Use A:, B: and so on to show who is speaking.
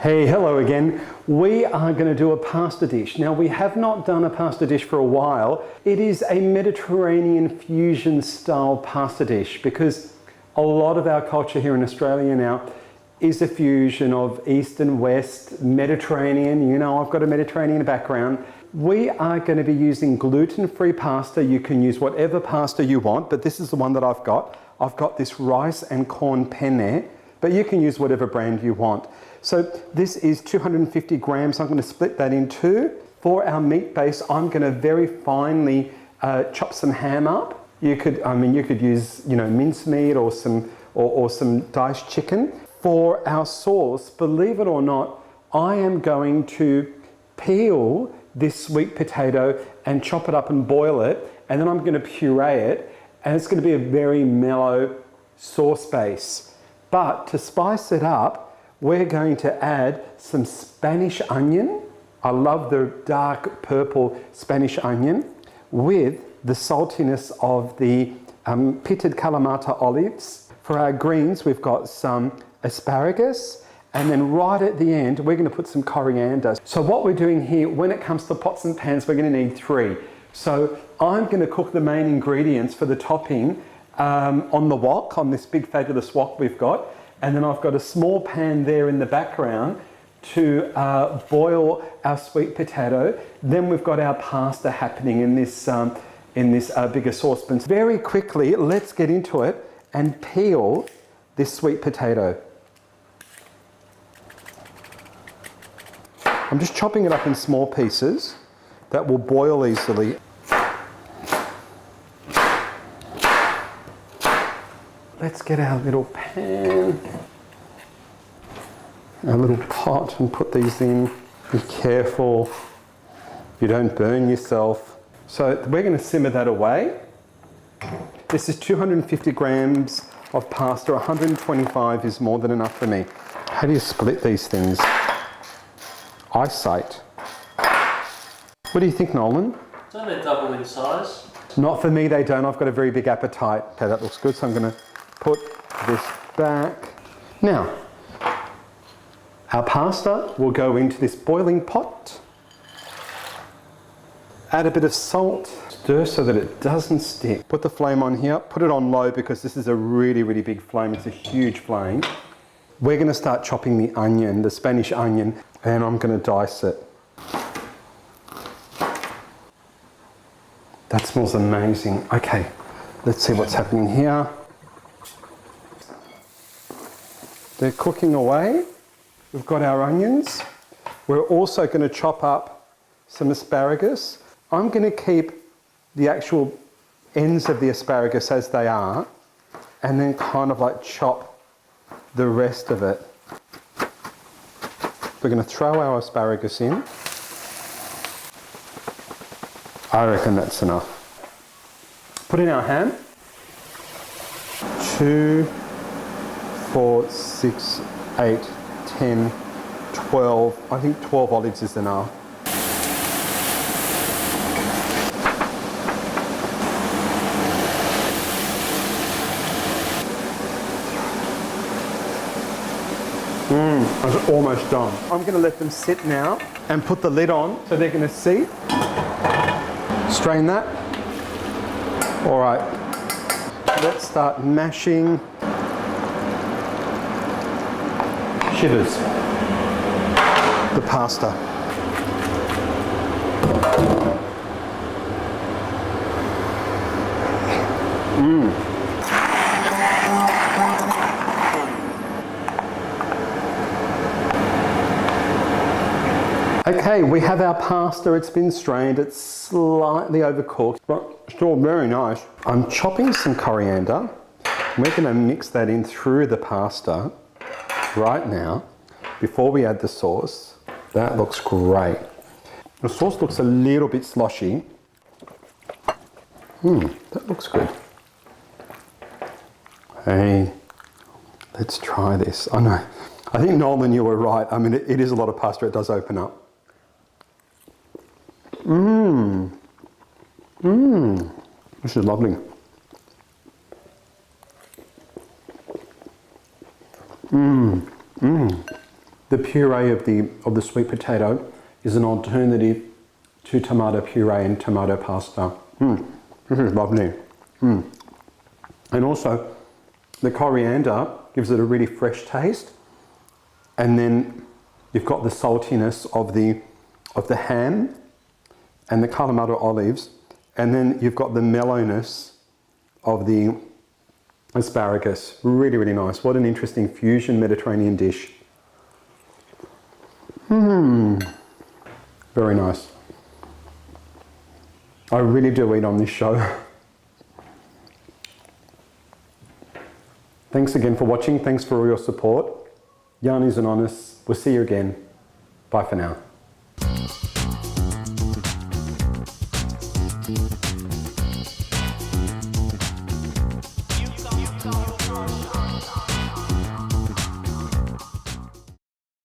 A: Hey, hello again. We are going to do a pasta dish. Now, we have not done a pasta dish for a while. It is a Mediterranean fusion style pasta dish because a lot of our culture here in Australia now is a fusion of East and West, Mediterranean. You know, I've got a Mediterranean background. We are going to be using gluten-free pasta. You can use whatever pasta you want, but this is the one that I've got. I've got this rice and corn penne, but you can use whatever brand you want. So this is 250 grams. I'm going to split that in two. For our meat base, I'm going to very finely chop some ham up. You could use, mincemeat or some diced chicken. For our sauce, believe it or not, I am going to peel this sweet potato and chop it up and boil it, and then I'm going to puree it, and it's going to be a very mellow sauce base. But to spice it up, we're going to add some Spanish onion. I love the dark purple Spanish onion with the saltiness of the pitted Kalamata olives. For our greens, we've got some asparagus, and then right at the end, we're going to put some coriander. So what we're doing here, when it comes to pots and pans, we're going to need 3. So I'm going to cook the main ingredients for the topping on the wok, on this big fabulous wok we've got. And then I've got a small pan there in the background to boil our sweet potato. Then we've got our pasta happening in this bigger saucepan. Very quickly, let's get into it and peel this sweet potato. I'm just chopping it up in small pieces that will boil easily. Let's get our little pan, our little pot, and put these in. Be careful you don't burn yourself. So we're going to simmer that away. This is 250 grams of pasta. 125 is more than enough for me. How do you split these things? Eyesight. What do you think, Nolan?
B: Don't they double in size?
A: Not for me, they don't. I've got a very big appetite. Okay, that looks good. So I'm going to put this back. Now, our pasta will go into this boiling pot. Add a bit of salt. Stir so that it doesn't stick. Put the flame on here. Put it on low because this is a really, really big flame. It's a huge flame. We're going to start chopping the onion, the Spanish onion, and I'm going to dice it. That smells amazing. Okay, let's see what's happening here. They're cooking away. We've got our onions. We're also going to chop up some asparagus. I'm going to keep the actual ends of the asparagus as they are, and then kind of like chop the rest of it. We're going to throw our asparagus in. I reckon that's enough. Put in our ham. 2, 4, 6, 8, 10, 12. I think 12 olives is enough. I'm almost done. I'm going to let them sit now and put the lid on so they're going to see. Strain that. All right. Let's start mashing. Shivers. The pasta. Okay, we have our pasta. It's been strained. It's slightly overcooked, but still very nice. I'm chopping some coriander. We're going to mix that in through the pasta right now before we add the sauce. That looks great. The sauce looks a little bit sloshy. That looks good. Hey, let's try this. I know. I think Nolan, you were right. I mean, it is a lot of pasta. It does open up. This is lovely. The puree of the sweet potato is an alternative to tomato puree and tomato pasta. This is lovely. And also, the coriander gives it a really fresh taste. And then you've got the saltiness of the ham and the Kalamata olives. And then you've got the mellowness of the asparagus. Really, really nice. What an interesting fusion Mediterranean dish. Very nice. I really do eat on this show. Thanks again for watching. Thanks for all your support. Yianni's and Honest. We'll see you again. Bye for now.